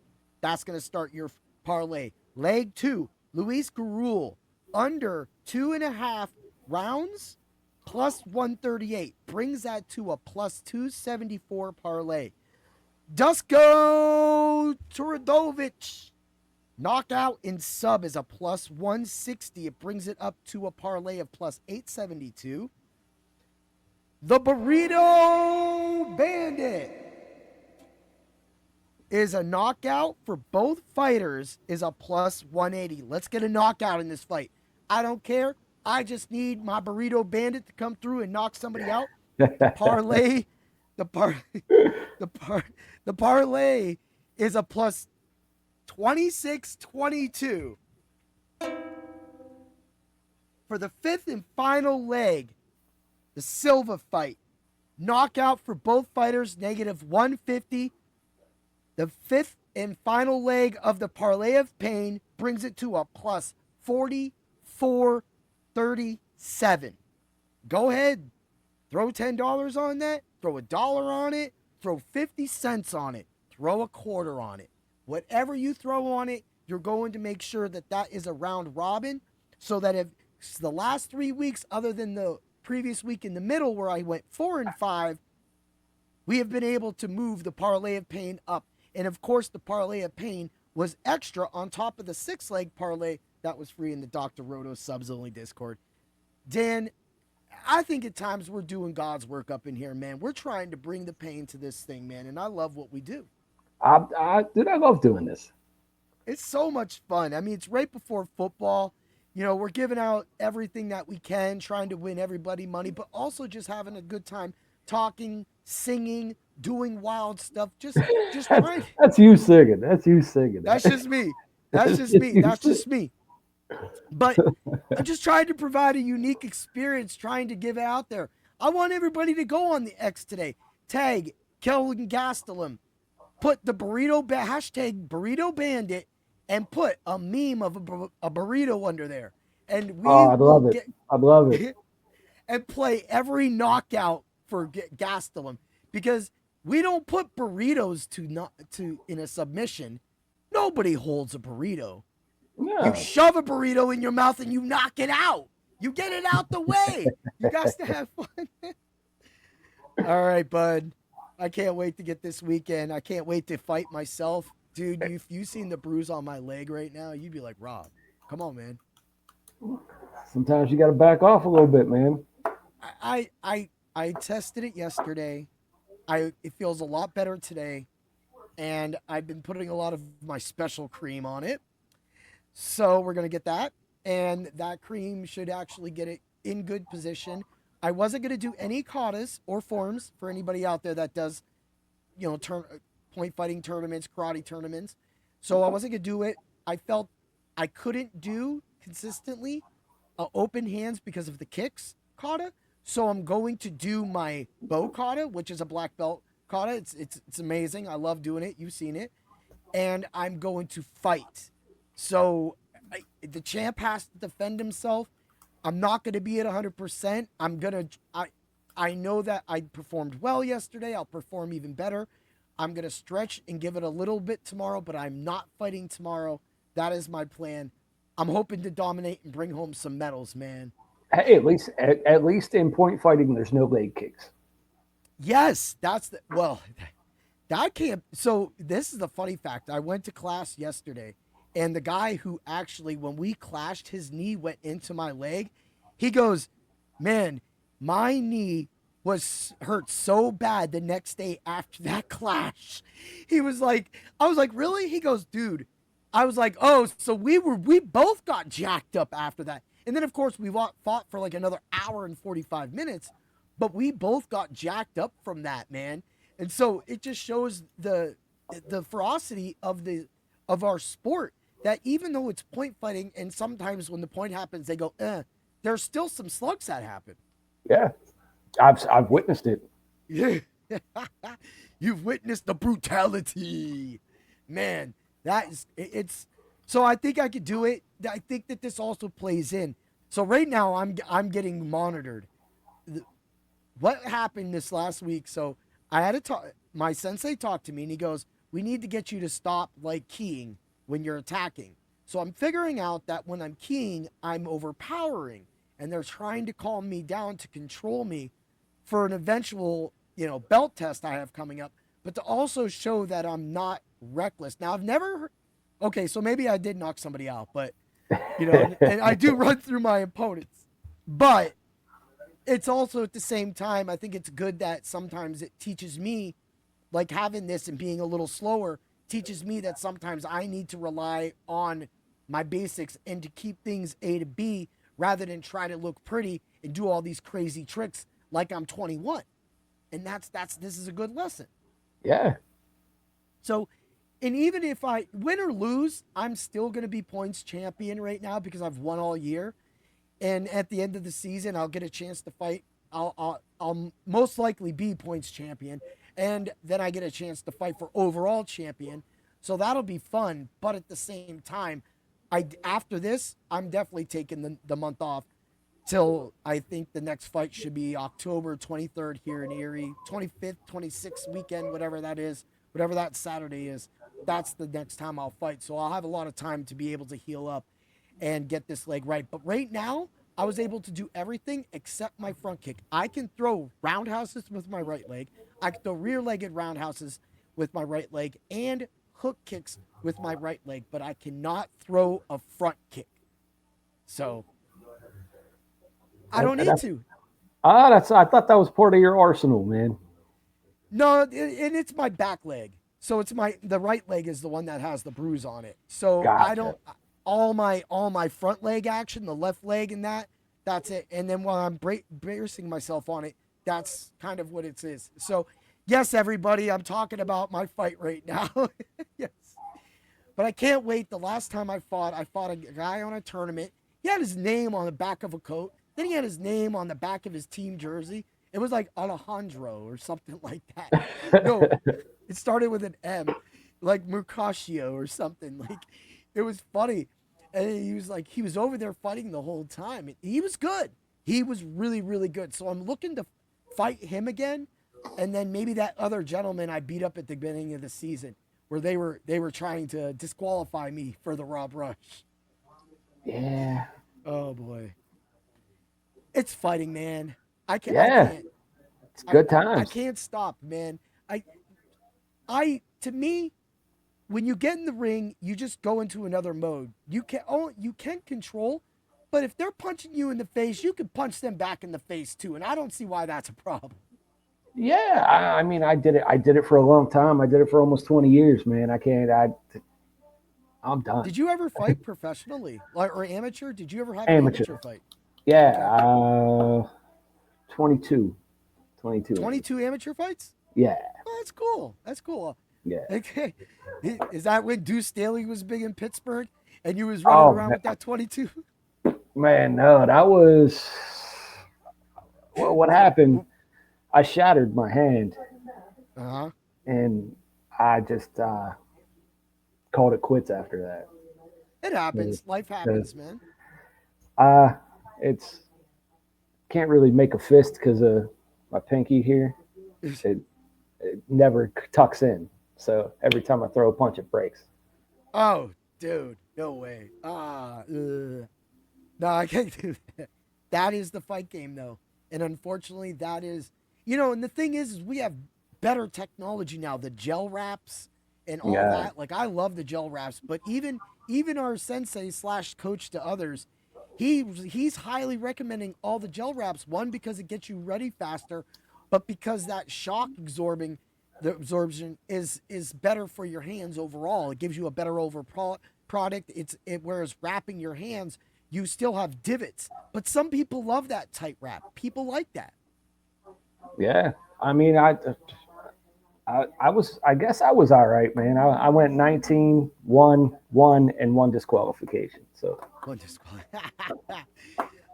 That's going to start your parlay. Leg 2, Luis Garul, under 2.5 rounds, +138. Brings that to a +274 parlay. Dusko Turadovich, knockout and sub is a +160. It brings it up to a parlay of +872. The Burrito Bandit is a knockout for both fighters, is a +180. Let's get a knockout in this fight. I don't care. I just need my Burrito Bandit to come through and knock somebody out. The parlay is a +2622. For the fifth and final leg, the Silva fight. Knockout for both fighters, -150. The fifth and final leg of the Parlay of Pain brings it to a +4437. Go ahead. Throw $10 on that. Throw $1 on it. Throw 50 cents on it. Throw a quarter on it. Whatever you throw on it, you're going to make sure that that is a round robin, so that if the last 3 weeks, other than the previous week in the middle where I went 4-5, we have been able to move the Parlay of Pain up. And of course, the Parlay of Pain was extra on top of the 6-leg parlay that was free in the Dr. Roto subs only Discord. Dan, I think at times we're doing God's work up in here, man. We're trying to bring the pain to this thing, man, and I love what we do. I love doing this. It's so much fun. I mean, it's right before football. You know, we're giving out everything that we can, trying to win everybody money, but also just having a good time talking, singing, doing wild stuff. Just trying. That's you singing. That's you singing. That's just me. That's just me. That's just me. But I'm just trying to provide a unique experience, trying to give it out there. I want everybody to go on the X today. Tag Kelvin Gastelum. Put the hashtag Burrito Bandit and put a meme of a burrito under there. And I'd love it. I'd love it. And play every knockout for Gastelum, because we don't put burritos to in a submission. Nobody holds a burrito. No. You shove a burrito in your mouth and you knock it out. You get it out the way. You guys to have fun. All right, bud. I can't wait to get this weekend. I can't wait to fight myself. Dude, if you seen the bruise on my leg right now, you'd be like, Rob, come on, man. Sometimes you got to back off a little bit, man. I tested it yesterday. It feels a lot better today, and I've been putting a lot of my special cream on it. So we're gonna get that, and that cream should actually get it in good position. I wasn't gonna do any katas or forms for anybody out there that does, point fighting tournaments, karate tournaments. So I wasn't gonna do it. I felt I couldn't do consistently open hands because of the kicks kata. So I'm going to do my bow kata, which is a black belt kata. It's amazing. I love doing it. You've seen it, and I'm going to fight. So the champ has to defend himself. I'm not going to be at 100%. I know that I performed well yesterday. I'll perform even better. I'm going to stretch and give it a little bit tomorrow, but I'm not fighting tomorrow. That is my plan. I'm hoping to dominate and bring home some medals, man. Hey, at least in point fighting, there's no leg kicks. Yes, that can't. So this is the funny fact. I went to class yesterday, and the guy who actually, when we clashed, his knee went into my leg. He goes, man, my knee was hurt so bad the next day after that clash. He was like, I was like, really? He goes, dude. I was like, oh, so we both got jacked up after that. And then of course we fought for like another hour and 45 minutes, but we both got jacked up from that, man. And so it just shows the ferocity of our sport, that even though it's point fighting, and sometimes when the point happens, they go, there's still some slugs that happen. Yeah, I've witnessed it. Yeah. You've witnessed the brutality, man. It's so I think I could do it. I think that this also plays in. So right now I'm getting monitored. What happened this last week? So I had to talk. My sensei talked to me and he goes, "We need to get you to stop like keying when you're attacking." So I'm figuring out that when I'm keying, I'm overpowering, and they're trying to calm me down to control me for an eventual, belt test I have coming up, but to also show that I'm not reckless. Now I've never, okay, so maybe I did knock somebody out, but and I do run through my opponents, but it's also at the same time, I think it's good that sometimes it teaches me, like having this and being a little slower teaches me that sometimes I need to rely on my basics and to keep things A to B rather than try to look pretty and do all these crazy tricks like I'm 21. And this is a good lesson. Yeah. So, and even if I win or lose, I'm still going to be points champion right now because I've won all year. And at the end of the season, I'll get a chance to fight. I'll most likely be points champion, and then I get a chance to fight for overall champion. So that'll be fun. But at the same time, after this, I'm definitely taking the month off till I think the next fight should be October 23rd here in Erie, 25th, 26th weekend, whatever that is, whatever that Saturday is. That's the next time I'll fight. So I'll have a lot of time to be able to heal up and get this leg right. But right now, I was able to do everything except my front kick. I can throw roundhouses with my right leg. I can throw rear-legged roundhouses with my right leg and hook kicks with my right leg, but I cannot throw a front kick. So I don't need to. I thought that was part of your arsenal, man. No, and it's my back leg. So it's the right leg is the one that has the bruise on it. So Gotcha. I don't all my front leg action, the left leg and that's it. And then while I'm bracing myself on it, that's kind of what it is. So yes, everybody, I'm talking about my fight right now. Yes. But I can't wait. The last time I fought a guy on a tournament. He had his name on the back of a coat. Then he had his name on the back of his team jersey. It was like Alejandro or something like that. No, it started with an M, like Murcaccio or something. Like, it was funny. And he was over there fighting the whole time. He was good. He was really, really good. So I'm looking to fight him again. And then maybe that other gentleman I beat up at the beginning of the season where they were trying to disqualify me for the Rob Rush. Yeah. Oh, boy. It's fighting, man. I can't. It's good times. I can't stop, man. To me, when you get in the ring, you just go into another mode. You can control, but if they're punching you in the face, you can punch them back in the face too, and I don't see why that's a problem. Yeah, I mean, I did it for a long time. I did it for almost 20 years, man. I'm done. Did you ever fight professionally, or amateur? Did you ever have Amateur. an amateur fight? Yeah, 22. 22 amateur fights? Yeah. Oh, that's cool. That's cool. Yeah. Okay. Is that when Deuce Staley was big in Pittsburgh and you was running around with that 22? Man, no, that was what happened. I shattered my hand, and I just called it quits after that. It happens. Life happens, man. It's can't really make a fist because of my pinky here. It never tucks in, so every time I throw a punch, it breaks. Oh, dude, no way. No, I can't do that. That is the fight game, though, and unfortunately, that is. And the thing is we have better technology now, the gel wraps and all that. Like, I love the gel wraps, but even our sensei / coach to others, he's highly recommending all the gel wraps. One, because it gets you ready faster, but because that shock absorption is better for your hands overall. It gives you a better product. Whereas wrapping your hands, you still have divots, but some people love that tight wrap. People like that. Yeah, I mean, I guess I was all right, man. I went 19, 1, and 1 disqualification. So one disqualification.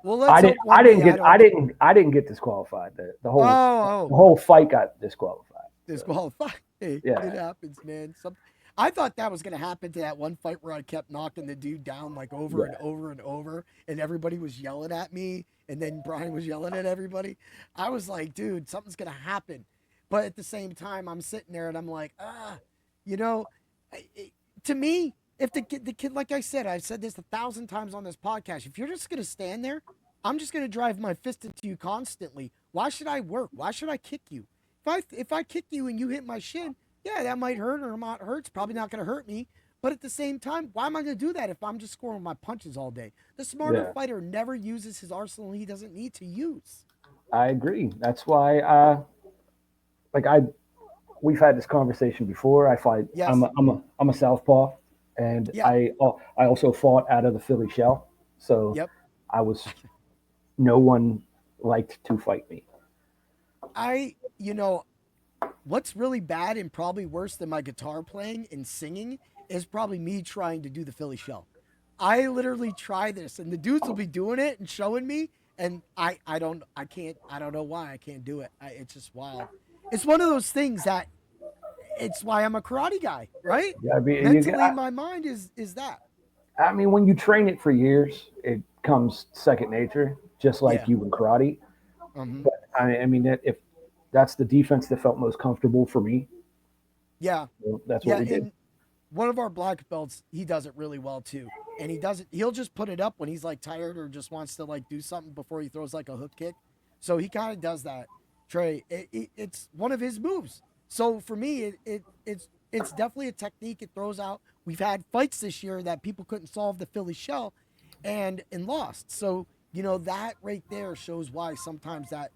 Well, I didn't get disqualified. The whole fight got disqualified. Disqualified. Hey, yeah, it happens, man. I thought that was going to happen to that one fight where I kept knocking the dude down like over and over and over, and everybody was yelling at me, and then Brian was yelling at everybody. I was like, dude, something's going to happen. But at the same time, I'm sitting there and I'm like, to me, if the kid, like I said, I've said this 1,000 times on this podcast, if you're just going to stand there, I'm just going to drive my fist into you constantly. Why should I work? Why should I kick you? If I kick you and you hit my shin, yeah, that might hurt or not hurt. It's probably not going to hurt me. But at the same time, why am I going to do that if I'm just scoring my punches all day? The smarter fighter never uses his arsenal he doesn't need to use. I agree. That's why, we've had this conversation before. I fight. Yes. I'm a southpaw, and I also fought out of the Philly shell. So no one liked to fight me. What's really bad and probably worse than my guitar playing and singing is probably me trying to do the Philly shell. I literally try this, and the dudes will be doing it and showing me, and I don't know why I can't do it. It's just wild. It's one of those things that it's why I'm a karate guy, right? Yeah, mentally in my mind is that. I mean, when you train it for years, it comes second nature, just like you in karate. Mm-hmm. But I mean, if that's the defense that felt most comfortable for me. Yeah. Well, that's what we did. And one of our black belts, he does it really well too. And he'll just put it up when he's like tired or just wants to like do something before he throws like a hook kick. So he kind of does that. Trey, it's one of his moves. So for me, it's definitely a technique it throws out. We've had fights this year that people couldn't solve the Philly shell and lost. So, that right there shows why sometimes that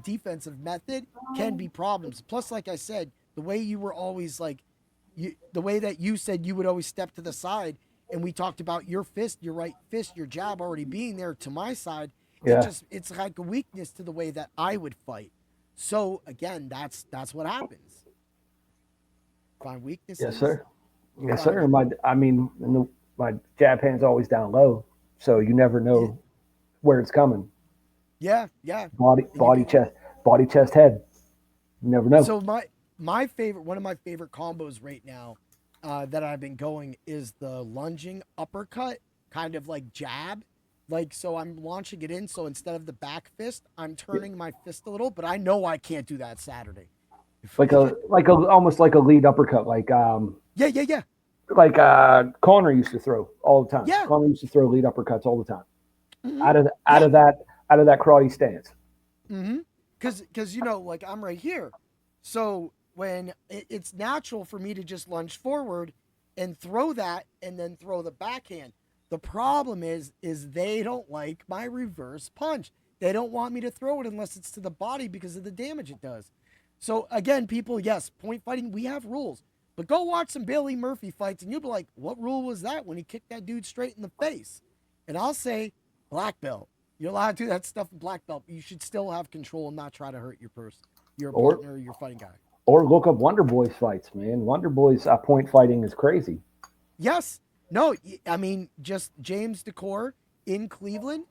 defensive method can be problems. Plus, like I said, the way you were always the way that you said you would always step to the side, and we talked about your fist, your right fist, your jab already being there to my side. Yeah. It's like a weakness to the way that I would fight. So again, that's what happens. Find weaknesses. Yes, sir. Yes, sir. My jab hand's always down low, so you never know where it's coming. Yeah. Body, chest, head. You never know. So my favorite, one of my favorite combos right now that I've been going is the lunging uppercut, kind of like jab. So I'm launching it in. So instead of the back fist, I'm turning my fist a little, but I know I can't do that Saturday. Almost like a lead uppercut. Yeah. Like Connor used to throw all the time. Yeah. Connor used to throw lead uppercuts all the time. Mm-hmm. Out of that karate stance. Mm-hmm. Because I'm right here. So when it's natural for me to just lunge forward and throw that and then throw the backhand. The problem is they don't like my reverse punch. They don't want me to throw it unless it's to the body because of the damage it does. So again, people, yes, point fighting, we have rules. But go watch some Bailey Murphy fights and you'll be like, what rule was that when he kicked that dude straight in the face? And I'll say, black belt. You're allowed to do that stuff in black belt, but you should still have control and not try to hurt your partner or your fighting guy. Or look up Wonder Boy's fights, man. Wonder Boy's point fighting is crazy. Yes. No, I mean, just James Decor in Cleveland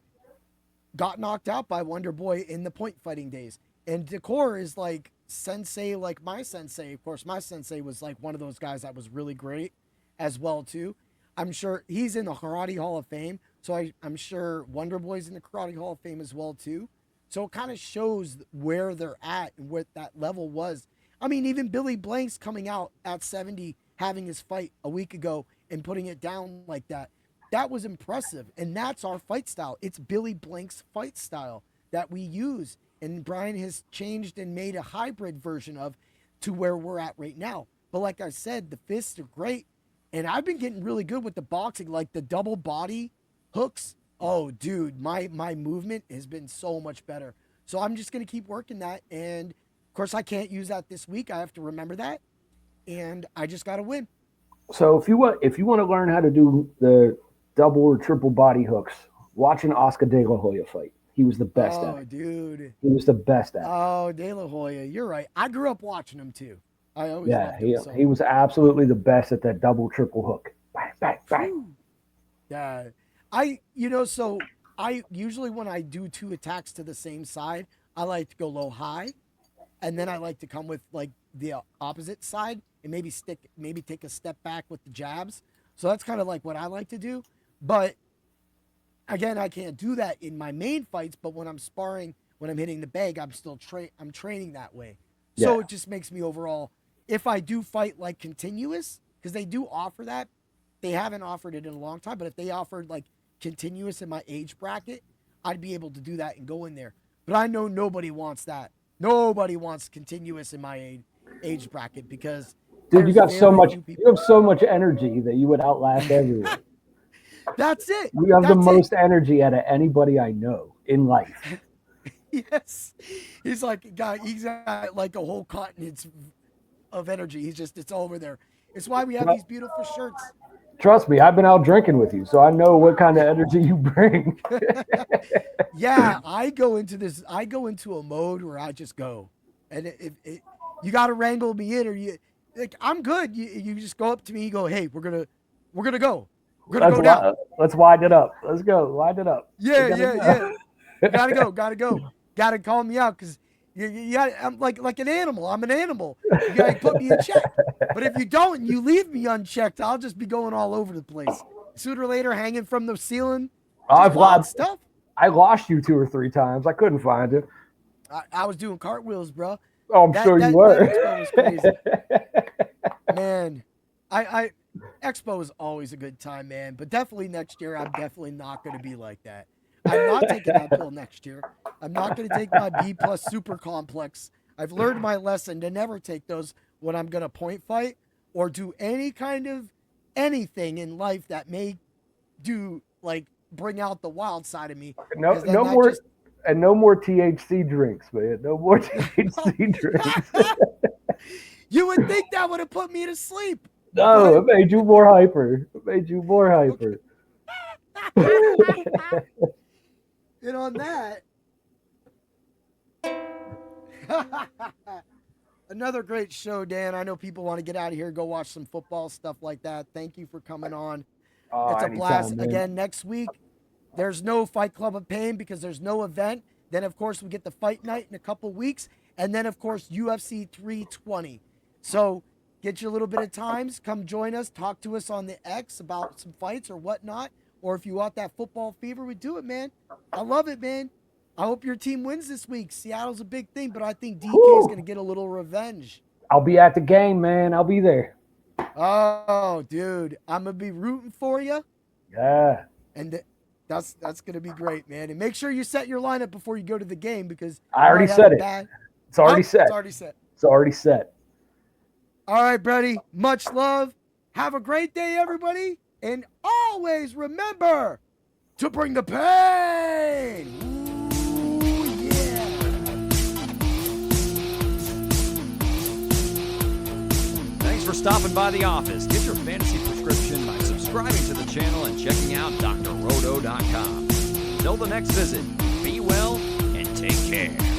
got knocked out by Wonder Boy in the point fighting days. And Decor is like sensei, like my sensei. Of course, my sensei was like one of those guys that was really great as well, too. I'm sure he's in the Karate Hall of Fame. So I'm sure Wonder Boy's in the Karate Hall of Fame as well, too. So it kind of shows where they're at and what that level was. I mean, even Billy Blanks coming out at 70, having his fight a week ago and putting it down like that. That was impressive. And that's our fight style. It's Billy Blank's fight style that we use. And Brian has changed and made a hybrid version of to where we're at right now. But like I said, the fists are great. And I've been getting really good with the boxing, like the double body hooks. Oh, dude, my movement has been so much better. So I'm just going to keep working that. And of course, I can't use that this week. I have to remember that. And I just got to win. So if you want to learn how to do the double or triple body hooks, watch an Oscar De La Hoya fight. He was the best at it. Oh, dude. He was the best at it. Oh, De La Hoya. You're right. I grew up watching him, too. I always loved him, he was absolutely the best at that double, triple hook. Bang, bang, bang. Yeah. So I usually when I do two attacks to the same side, I like to go low high. And then I like to come with like the opposite side and maybe take a step back with the jabs. So that's kind of like what I like to do. But again, I can't do that in my main fights, but when I'm sparring, when I'm hitting the bag, I'm still I'm training that way. So it just makes me overall, if I do fight like continuous, because they do offer that, they haven't offered it in a long time, but if they offered like continuous in my age bracket, I'd be able to do that and go in there. But I know nobody wants that. Nobody wants continuous in my age bracket because dude, you have so much energy that you would outlast everyone. That's it. You have the most energy out of anybody I know in life. Yes. He's got like a whole continent of energy. It's over there. It's why we have these beautiful shirts. Trust me, I've been out drinking with you, so I know what kind of energy you bring. Yeah, I go into a mode where I just go. And you got to wrangle me in I'm good. You just go up to me, you go, "Hey, we're going to go. We're going to go down. Let's wind it up. Let's go. Wind it up." Yeah. Gotta go. Gotta call me out because I'm like an animal. I'm an animal. You gotta put me in check. But if you don't and you leave me unchecked, I'll just be going all over the place. Sooner or later, hanging from the ceiling. I've lost stuff. I lost you 2 or 3 times. I couldn't find you. I was doing cartwheels, bro. Oh, I'm sure you were. That was crazy. Man, Expo is always a good time, man. But definitely next year, I'm definitely not going to be like that. I'm not taking that pill next year. I'm not going to take my B+ super complex. I've learned my lesson to never take those when I'm going to point fight or do any kind of anything in life that may bring out the wild side of me. No more THC drinks, man. No more THC drinks. You would think that would have put me to sleep. No, it made you more hyper. And on that, another great show, Dan. I know people want to get out of here, go watch some football, stuff like that. Thank you for coming on. It's a blast. Man. Again, next week, there's no Fight Club of Pain because there's no event. Then, of course, we get the fight night in a couple weeks. And then, of course, UFC 320. So get your little bit of times. Come join us. Talk to us on the X about some fights or whatnot. Or if you want that football fever, we do it, man. I love it, man. I hope your team wins this week. Seattle's a big thing, but I think DK is going to get a little revenge. I'll be at the game, man. I'll be there. Oh, dude. I'm going to be rooting for you. Yeah. And that's going to be great, man. And make sure you set your lineup before you go to the game because I already said it. It's already set. It's already set. All right, buddy. Much love. Have a great day, everybody. And always remember to bring the pain. Ooh, yeah. Thanks for stopping by the office. Get your fantasy prescription by subscribing to the channel and checking out drroto.com. Until the next visit, be well and take care.